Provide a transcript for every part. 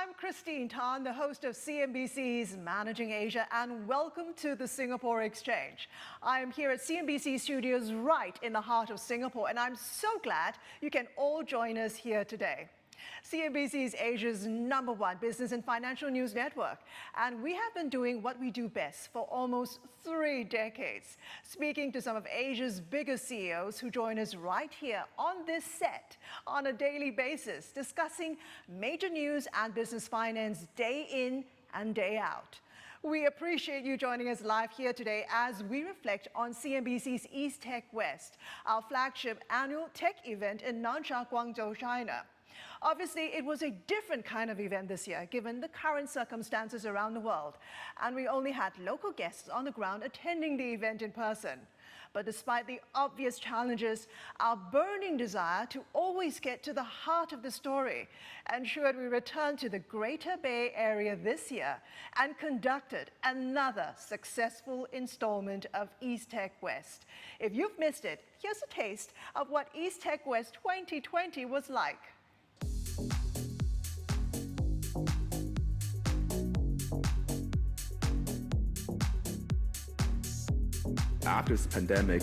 I'm Christine Tan, the host of CNBC's Managing Asia, and welcome to the Singapore Exchange. I am here at CNBC Studios right in the heart of Singapore, and I'm so glad you can all join us here today. CNBC is Asia's #1 business and financial news network, and we have been doing what we do best for almost 3 decades, speaking to some of Asia's biggest CEOs who join us right here on this set on a daily basis, discussing major news and business finance day in and day out. We appreciate you joining us live here today as we reflect on CNBC's East Tech West, our flagship annual tech event in Nansha, Guangzhou, China. Obviously, it was a different kind of event this year, given the current circumstances around the world, and we only had local guests on the ground attending the event in person. But despite the obvious challenges, our burning desire to always get to the heart of the story ensured we returned to the Greater Bay Area this year and conducted another successful installment of East Tech West. If you've missed it, here's a taste of what East Tech West 2020 was like. After this pandemic,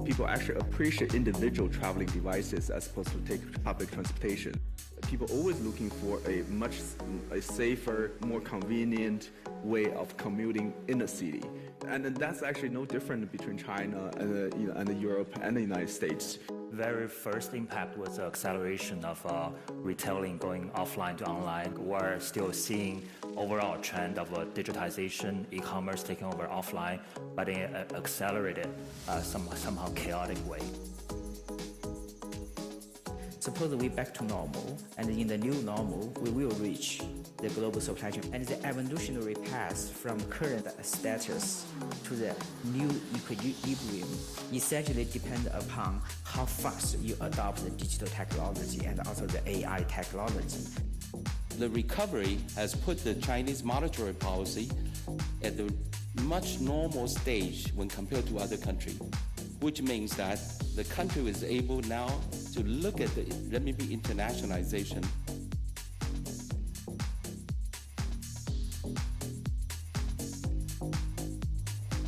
people actually appreciate individual traveling devices as opposed to take public transportation. People are always looking for a much safer, more convenient way of commuting in a city. And that's actually no different between China and Europe and the United States. Very first impact was the acceleration of retailing going offline to online. We're still seeing overall trend of digitization, e-commerce taking over offline, but in an accelerated, somehow chaotic way. Suppose we're back to normal, and in the new normal, we will reach the global supply chain. And the evolutionary path from current status to the new equilibrium essentially depends upon how fast you adopt the digital technology and also the AI technology. The recovery has put the Chinese monetary policy at a much normal stage when compared to other countries, which means that the country is able now to look at the renminbi internationalization.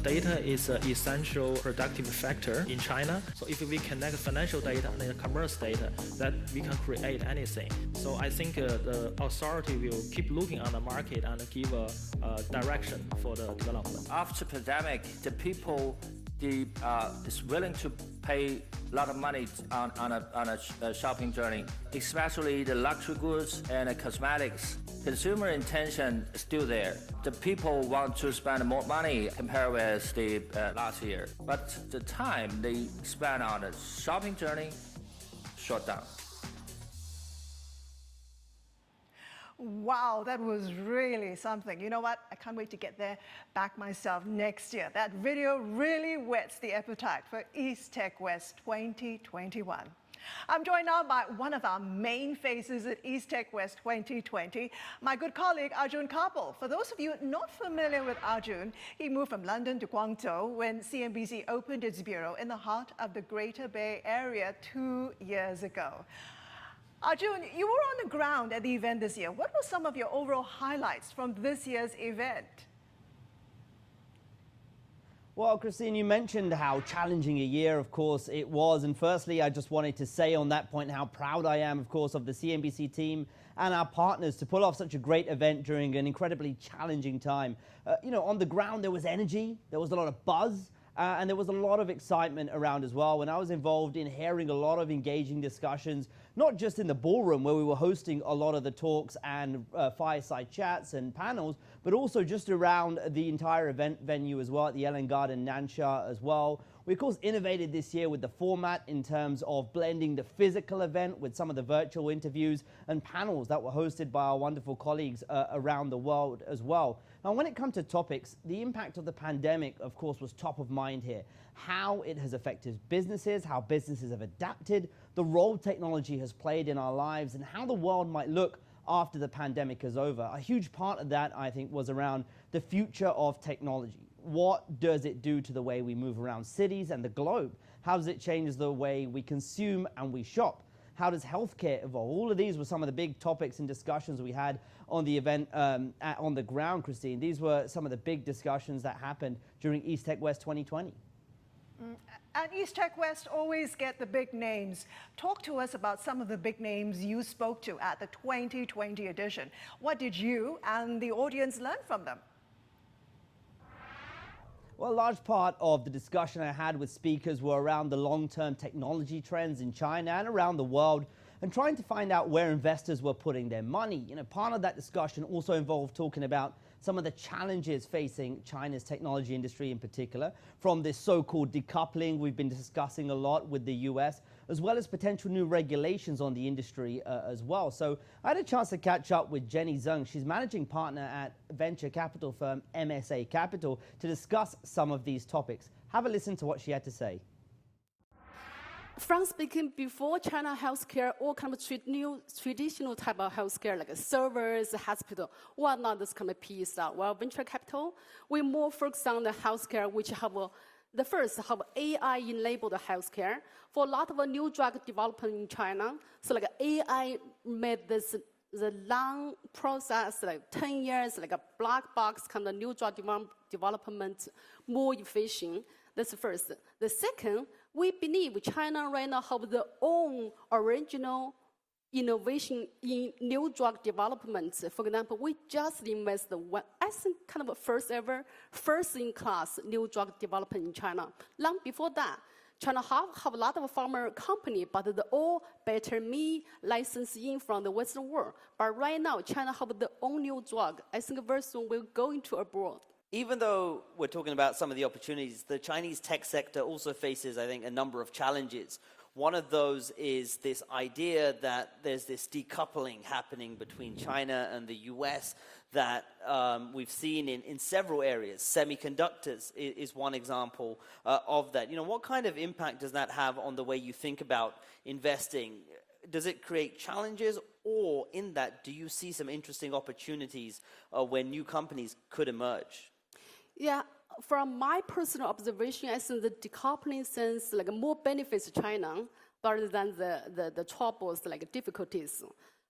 Data is an essential productive factor in China. So if we connect financial data and commerce data, that we can create anything. So I think the authority will keep looking on the market and give a direction for the development. After pandemic, the people is willing to pay a lot of money on a shopping journey, especially the luxury goods and the cosmetics. Consumer intention is still there. The people want to spend more money compared with the last year, but the time they spend on the shopping journey short down. Wow, that was really something. You know what? I can't wait to get there back myself next year. That video really whets the appetite for East Tech West 2021. I'm joined now by one of our main faces at East Tech West 2020, my good colleague Arjun Kapil. For those of you not familiar with Arjun, he moved from London to Guangzhou when CNBC opened its bureau in the heart of the Greater Bay Area 2 years ago. Arjun, you were on the ground at the event this year. What were some of your overall highlights from this year's event? Well, Christine, you mentioned how challenging a year, of course, it was. And firstly, I just wanted to say on that point how proud I am, of course, of the CNBC team and our partners to pull off such a great event during an incredibly challenging time. On the ground, there was energy, there was a lot of buzz, and there was a lot of excitement around as well. When I was involved in hearing a lot of engaging discussions, not just in the ballroom where we were hosting a lot of the talks and fireside chats and panels, but also just around the entire event venue as well at the Ellen Garden Nansha as well. We, of course, innovated this year with the format in terms of blending the physical event with some of the virtual interviews and panels that were hosted by our wonderful colleagues around the world as well. Now, when it comes to topics, the impact of the pandemic, of course, was top of mind here. How it has affected businesses, how businesses have adapted, the role technology has played in our lives, and how the world might look after the pandemic is over. A huge part of that, I think, was around the future of technology. What does it do to the way we move around cities and the globe? How does it change the way we consume and we shop? How does healthcare evolve? All of these were some of the big topics and discussions we had on the event on the ground, Christine. These were some of the big discussions that happened during East Tech West 2020. And East Tech West always get the big names. Talk to us about some of the big names you spoke to at the 2020 edition. What did you and the audience learn from them? Well, a large part of the discussion I had with speakers were around the long-term technology trends in China and around the world, and trying to find out where investors were putting their money. You know, part of that discussion also involved talking about some of the challenges facing China's technology industry in particular, from this so-called decoupling we've been discussing a lot with the US, as well as potential new regulations on the industry as well. So I had a chance to catch up with Jenny Zeng. She's managing partner at venture capital firm MSA Capital to discuss some of these topics. Have a listen to what she had to say. Frankly speaking, before China healthcare, all kind of new traditional type of healthcare, like servers, hospital, were not this kind of PE style. While venture capital, we more focus on the healthcare, which have the first have AI-enabled healthcare. For a lot of new drug development in China, so like AI made this the long process, like 10 years, like a black box kind of new drug development more efficient. That's the first. The second, we believe China right now have their own original innovation in new drug development. For example, we just invested I think kind of first ever, first in class new drug development in China. Long before that, China have a lot of pharma company, but they're all better me licensing from the Western world. But right now, China have their own new drug. I think very soon we'll go into abroad. Even though we're talking about some of the opportunities, the Chinese tech sector also faces, I think, a number of challenges. One of those is this idea that there's this decoupling happening between China and the US that we've seen in several areas. Semiconductors is one example of that. You know, what kind of impact does that have on the way you think about investing? Does it create challenges, or in that, do you see some interesting opportunities where new companies could emerge? Yeah, from my personal observation, I think the decoupling sends like more benefits to China rather than the troubles, like difficulties.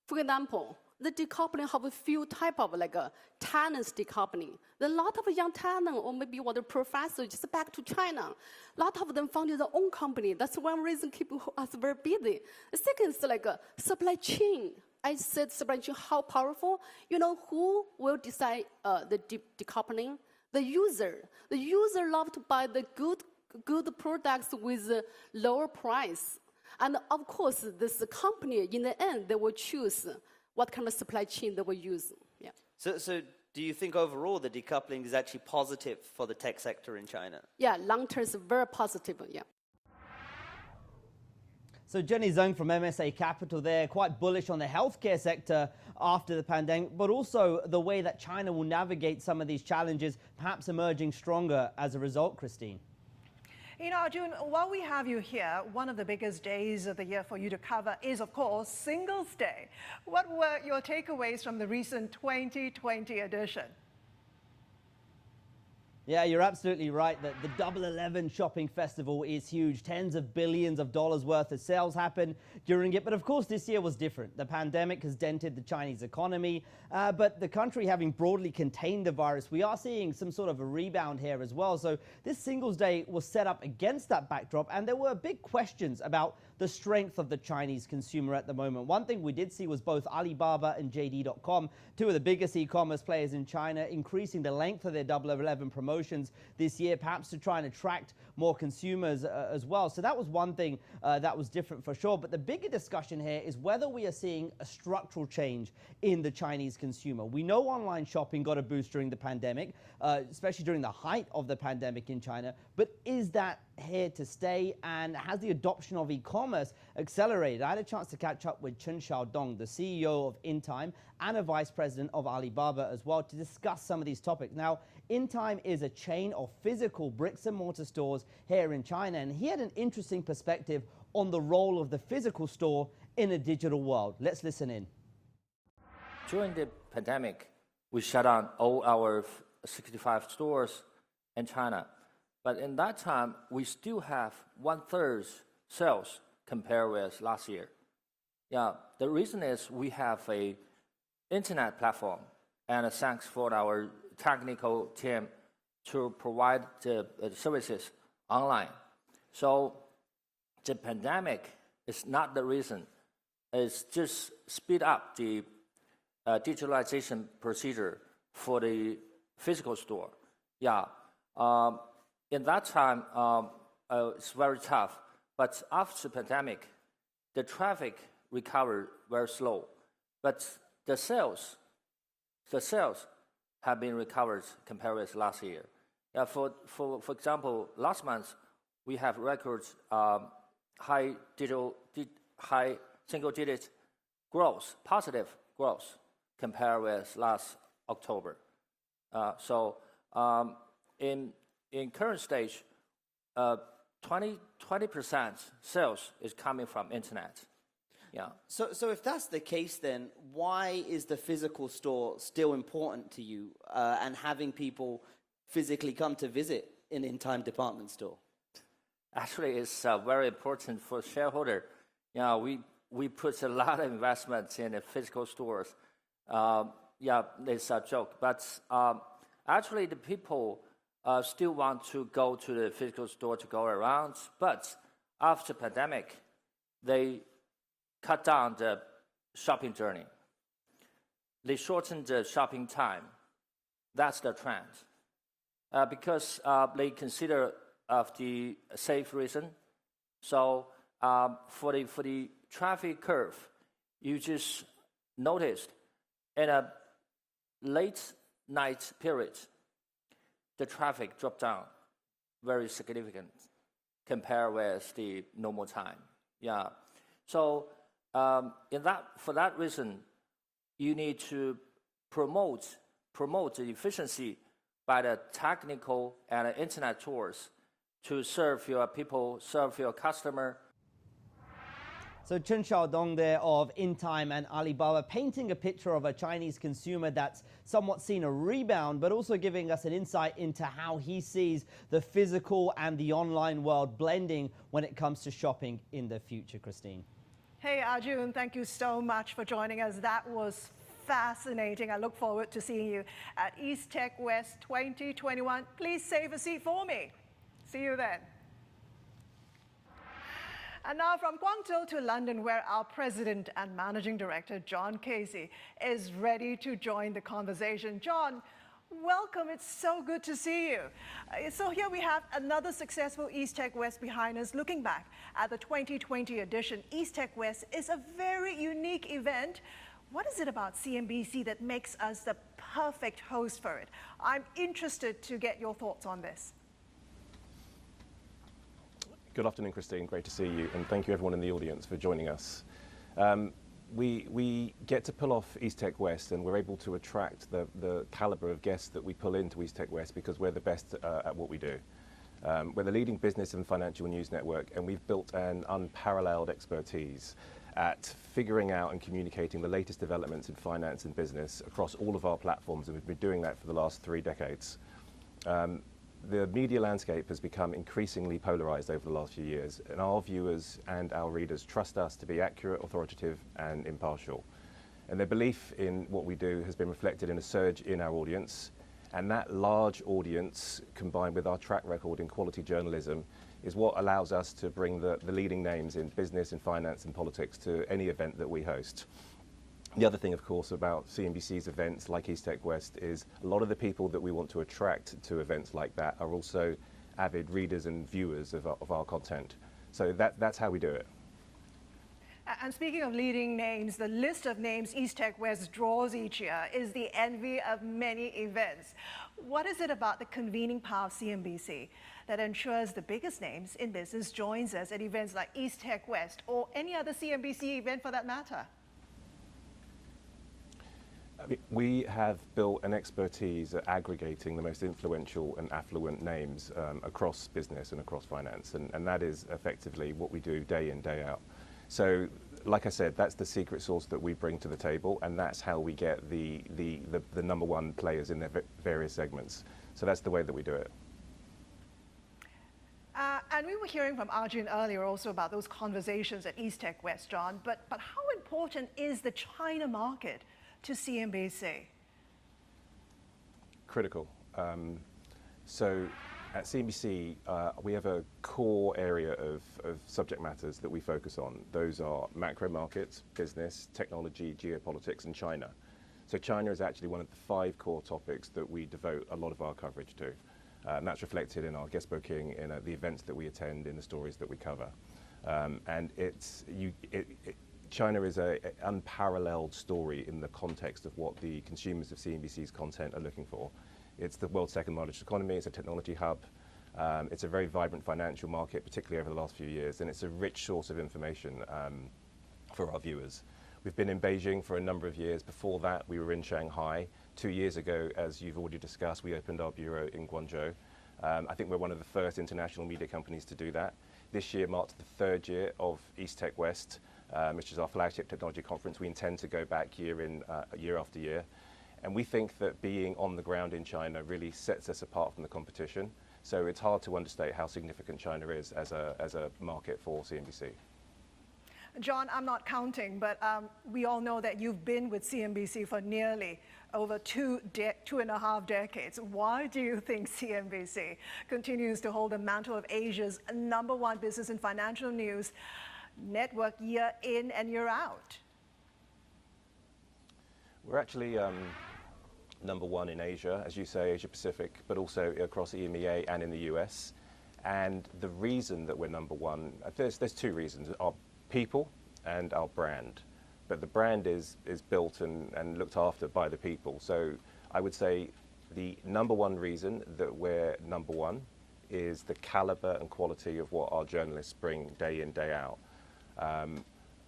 For example, the decoupling have a few type of like talents decoupling. There are a lot of young talent or maybe what a professor just back to China. A lot of them founded their own company. That's one reason keep us very busy. The second is like a supply chain. I said supply chain, how powerful. You know who will decide the decoupling? The user. The user love to buy the good products with a lower price. And of course, this company, in the end, they will choose what kind of supply chain they will use. Yeah. So do you think overall the decoupling is actually positive for the tech sector in China? Yeah, long term is very positive, yeah. So Jenny Zeng from MSA Capital there, quite bullish on the healthcare sector after the pandemic, but also the way that China will navigate some of these challenges, perhaps emerging stronger as a result, Christine. You know, Arjun, while we have you here, one of the biggest days of the year for you to cover is, of course, Singles' Day. What were your takeaways from the recent 2020 edition? Yeah, you're absolutely right that the Double 11 shopping festival is huge. Tens of billions of dollars worth of sales happen during it. But of course, this year was different. The pandemic has dented the Chinese economy, but the country having broadly contained the virus, we are seeing some sort of a rebound here as well. So this Singles' Day was set up against that backdrop, and there were big questions about the strength of the Chinese consumer at the moment. One thing we did see was both Alibaba and JD.com, two of the biggest e-commerce players in China, increasing the length of their Double 11 promotions this year, perhaps to try and attract more consumers as well. So that was one thing that was different for sure. But the bigger discussion here is whether we are seeing a structural change in the Chinese consumer. We know online shopping got a boost during the pandemic, especially during the height of the pandemic in China. But is that here to stay, and has the adoption of e-commerce accelerated? I had a chance to catch up with Chen Xiaodong, the CEO of InTime and a vice president of Alibaba as well, to discuss some of these topics. Now, InTime is a chain of physical bricks and mortar stores here in China, and he had an interesting perspective on the role of the physical store in a digital world. Let's listen in. During the pandemic, we shut down all our 65 stores in China. But in that time, we still have 1/3 sales compared with last year. Yeah, the reason is we have a internet platform, and thanks for our technical team to provide the services online. So the pandemic is not the reason. It's just speed up the digitalization procedure for the physical store. Yeah, in that time, it's very tough. But after the pandemic, the traffic recovered very slow. But the sales have been recovered compared with last year. Yeah, for example, last month we have records high single-digit growth, positive growth compared with last October. So in current stage, 20% sales is coming from internet. Yeah. So if that's the case, then why is the physical store still important to you, and having people physically come to visit an in-time department store? Actually, it's very important for shareholder. Yeah, we put a lot of investments in the physical stores. Yeah, it's a joke, but actually the people still want to go to the physical store to go around. But after pandemic, they cut down the shopping journey. They shorten the shopping time. That's the trend. Because they consider of the safe reason. So for the traffic curve, you just noticed in a late night period, the traffic dropped down very significant compared with the normal time. Yeah. So for that reason, you need to promote the efficiency by the technical and internet tools to serve your people, serve your customer. So Chen Xiaodong there of InTime and Alibaba, painting a picture of a Chinese consumer that's somewhat seen a rebound, but also giving us an insight into how he sees the physical and the online world blending when it comes to shopping in the future, Christine. Hey, Arjun, thank you so much for joining us. That was fascinating. I look forward to seeing you at East Tech West 2021. Please save a seat for me. See you then. And now from Guangzhou to London, where our president and managing director, John Casey, is ready to join the conversation. John, welcome. It's so good to see you. So here we have another successful East Tech West behind us. Looking back at the 2020 edition, East Tech West is a very unique event. What is it about CNBC that makes us the perfect host for it? I'm interested to get your thoughts on this. Good afternoon, Christine. Great to see you, and thank you everyone in the audience for joining us. We get to pull off East Tech West, and we're able to attract the caliber of guests that we pull into East Tech West because we're the best at what we do. We're the leading business and financial news network, and we've built an unparalleled expertise at figuring out and communicating the latest developments in finance and business across all of our platforms, and we've been doing that for the last 3 decades. The media landscape has become increasingly polarized over the last few years, and our viewers and our readers trust us to be accurate, authoritative, and impartial. And their belief in what we do has been reflected in a surge in our audience, and that large audience, combined with our track record in quality journalism, is what allows us to bring the leading names in business, in finance, and politics to any event that we host. The other thing, of course, about CNBC's events like East Tech West is a lot of the people that we want to attract to events like that are also avid readers and viewers of our content. So that's how we do it. And speaking of leading names, the list of names East Tech West draws each year is the envy of many events. What is it about the convening power of CNBC that ensures the biggest names in business joins us at events like East Tech West or any other CNBC event for that matter? We have built an expertise at aggregating the most influential and affluent names across business and across finance, and that is effectively what we do day in, day out. So, like I said, that's the secret sauce that we bring to the table, and that's how we get the number one players in their various segments. So that's the way that we do it. And we were hearing from Arjun earlier also about those conversations at East Tech West, John, but how important is the China market to CNBC? Critical. So at CNBC, we have a core area of subject matters that we focus on. Those are macro markets, business, technology, geopolitics, and China. So China is actually one of the 5 core topics that we devote a lot of our coverage to. And that's reflected in our guest booking, in the events that we attend, in the stories that we cover. And China is an unparalleled story in the context of what the consumers of CNBC's content are looking for. It's the world's second largest economy, it's a technology hub, it's a very vibrant financial market, particularly over the last few years, and it's a rich source of information for our viewers. We've been in Beijing for a number of years. Before that, we were in Shanghai. 2 years ago, as you've already discussed, we opened our bureau in Guangzhou. I think we're one of the first international media companies to do that. This year marks the 3rd year of East Tech West, which is our flagship technology conference. We intend to go back year after year. And we think that being on the ground in China really sets us apart from the competition. So it's hard to understate how significant China is as a market for CNBC. John, I'm not counting, but we all know that you've been with CNBC for nearly over 2.5 decades. Why do you think CNBC continues to hold the mantle of Asia's #1 business and financial news network year in and year out? We're actually #1 in Asia, as you say, Asia Pacific, but also across EMEA and in the US. And the reason that we're #1, there's 2 reasons: our people and our brand. But the brand is built and looked after by the people. So I would say the #1 reason that we're #1 is the caliber and quality of what our journalists bring day in, day out.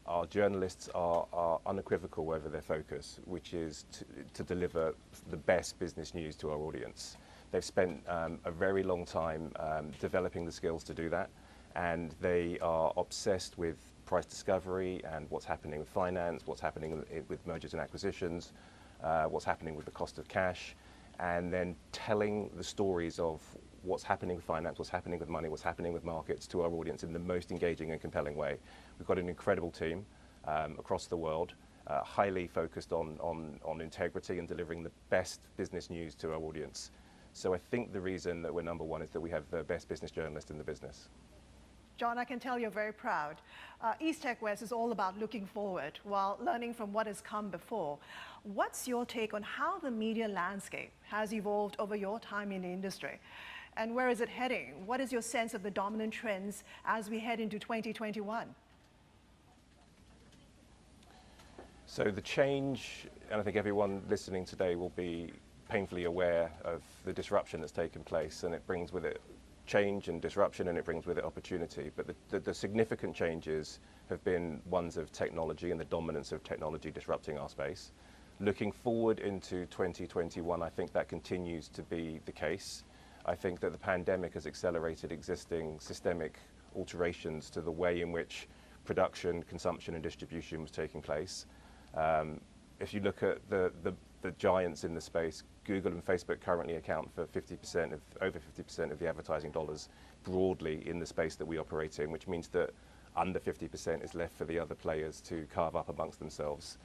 Our journalists are unequivocal over their focus, which is to deliver the best business news to our audience. They've spent a very long time developing the skills to do that, and they are obsessed with price discovery and what's happening with finance, what's happening with mergers and acquisitions, what's happening with the cost of cash, and then telling the stories of what's happening with finance, what's happening with money, what's happening with markets to our audience in the most engaging and compelling way. We've got an incredible team across the world, highly focused on integrity and delivering the best business news to our audience. So I think the reason that we're #1 is that we have the best business journalists in the business. John, I can tell you're very proud. East Tech West is all about looking forward while learning from what has come before. What's your take on how the media landscape has evolved over your time in the industry? And where is it heading? What is your sense of the dominant trends as we head into 2021? So the change, and I think everyone listening today will be painfully aware of the disruption that's taken place, and it brings with it change and disruption, and it brings with it opportunity. But the significant changes have been ones of technology and the dominance of technology disrupting our space. Looking forward into 2021, I think that continues to be the case. I think that the pandemic has accelerated existing systemic alterations to the way in which production, consumption, and distribution was taking place. If you look at the giants in the space, Google and Facebook currently account for over 50% of the advertising dollars broadly in the space that we operate in, which means that under 50% is left for the other players to carve up amongst themselves.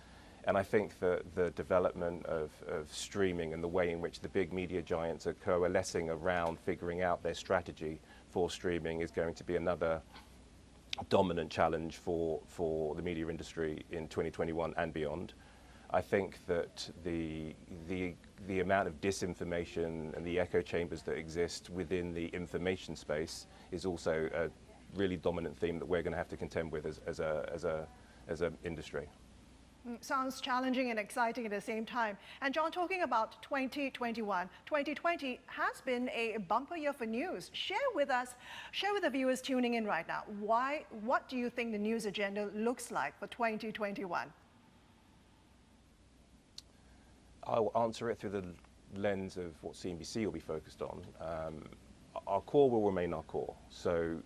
And I think that the development of streaming and the way in which the big media giants are coalescing around figuring out their strategy for streaming is going to be another dominant challenge for the media industry in 2021 and beyond. I think that the amount of disinformation and the echo chambers that exist within the information space is also a really dominant theme that we're going to have to contend with as an industry. Sounds challenging and exciting at the same time. And John, talking about 2021, 2020 has been a bumper year for news. Share with the viewers tuning in right now, what do you think the news agenda looks like for 2021? I'll answer it through the lens of what CNBC will be focused on. Our core will remain our core. So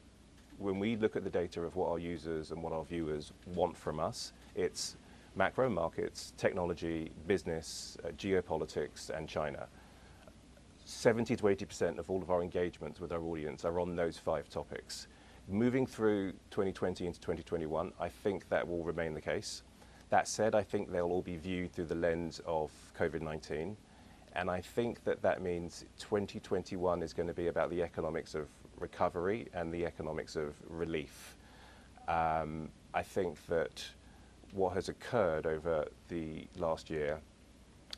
when we look at the data of what our users and what our viewers want from us, it's macro markets, technology, business, geopolitics, and China. 70 to 80% of all of our engagements with our audience are on those 5 topics. Moving through 2020 into 2021, I think that will remain the case. That said, I think they'll all be viewed through the lens of COVID-19. And I think that means 2021 is going to be about the economics of recovery and the economics of relief. I think that what has occurred over the last year,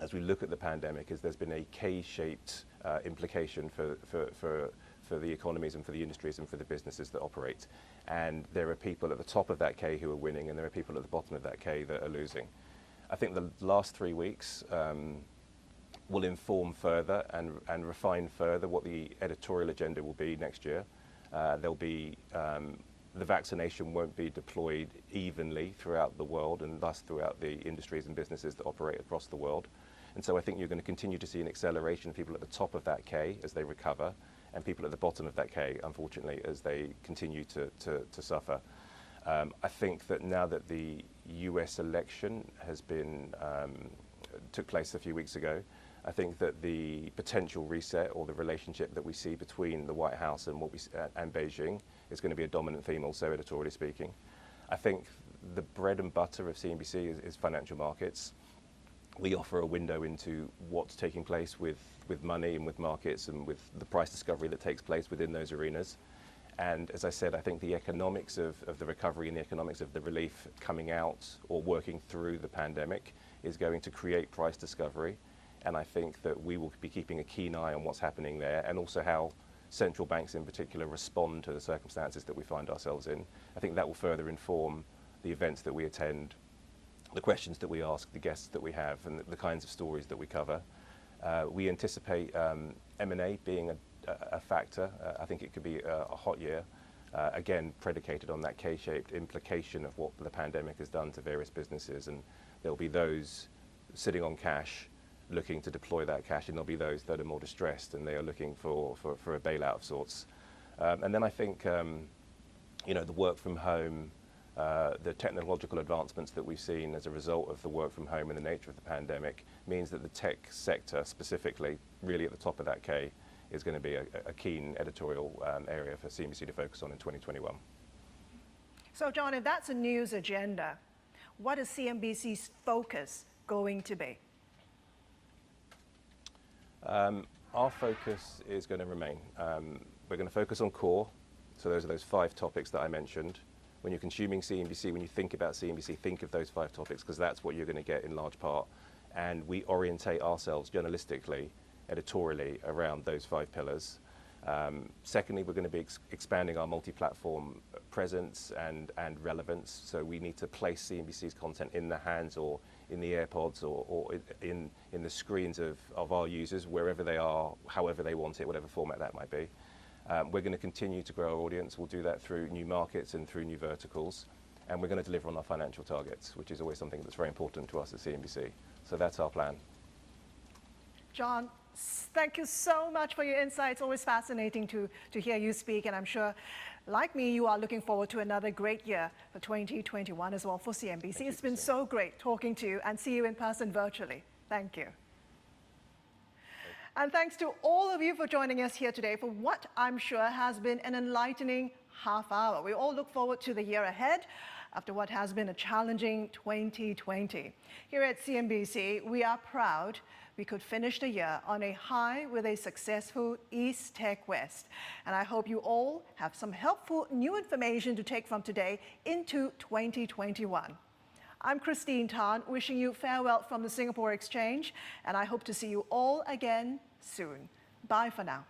as we look at the pandemic, is there's been a K-shaped implication for the economies and for the industries and for the businesses that operate. And there are people at the top of that K who are winning, and there are people at the bottom of that K that are losing. I think the last 3 weeks will inform further and refine further what the editorial agenda will be next year. There'll be the vaccination won't be deployed evenly throughout the world, and thus throughout the industries and businesses that operate across the world. And so I think you're going to continue to see an acceleration of people at the top of that K as they recover, and people at the bottom of that K, unfortunately, as they continue to suffer. I think that now that the US election has been took place a few weeks ago, I think that the potential reset or the relationship that we see between the White House and and Beijing is going to be a dominant theme, also editorially speaking. I think the bread and butter of CNBC is financial markets. We offer a window into what's taking place with money and with markets and with the price discovery that takes place within those arenas. And as I said, I think the economics of the recovery and the economics of the relief coming out or working through the pandemic is going to create price discovery. And I think that we will be keeping a keen eye on what's happening there, and also how central banks in particular respond to the circumstances that we find ourselves in. I think that will further inform the events that we attend, the questions that we ask, the guests that we have, and the kinds of stories that we cover. We anticipate M&A being a factor. I think it could be a hot year, again predicated on that K-shaped implication of what the pandemic has done to various businesses, and there'll be those sitting on cash looking to deploy that cash, and there'll be those that are more distressed and they are looking for a bailout of sorts. And then I think the work from home, the technological advancements that we've seen as a result of the work from home and the nature of the pandemic means that the tech sector specifically, really at the top of that K, is going to be a keen editorial area for CNBC to focus on in 2021. So John, if that's a news agenda, what is CNBC's focus going to be? Our focus is going to remain. We're going to focus on core. So those are those 5 topics that I mentioned. When you're consuming CNBC, when you think about CNBC, think of those 5 topics, because that's what you're going to get in large part. And we orientate ourselves journalistically, editorially, around those 5 pillars. Secondly, we're going to be expanding our multi-platform presence and relevance. So we need to place CNBC's content in the hands or in the AirPods or in the screens of our users, wherever they are, however they want it, whatever format that might be. We're going to continue to grow our audience. We'll do that through new markets and through new verticals. And we're going to deliver on our financial targets, which is always something that's very important to us at CNBC. So that's our plan. John, thank you so much for your insights. Always fascinating to hear you speak. And I'm sure, like me, you are looking forward to another great year for 2021 as well for CNBC. It's been so great talking to you and see you in person virtually. Thank you. And thanks to all of you for joining us here today for what I'm sure has been an enlightening half hour. We all look forward to the year ahead after what has been a challenging 2020. Here at CNBC, we are proud we could finish the year on a high with a successful East Tech West. And I hope you all have some helpful new information to take from today into 2021. I'm Christine Tan, wishing you farewell from the Singapore Exchange, and I hope to see you all again soon. Bye for now.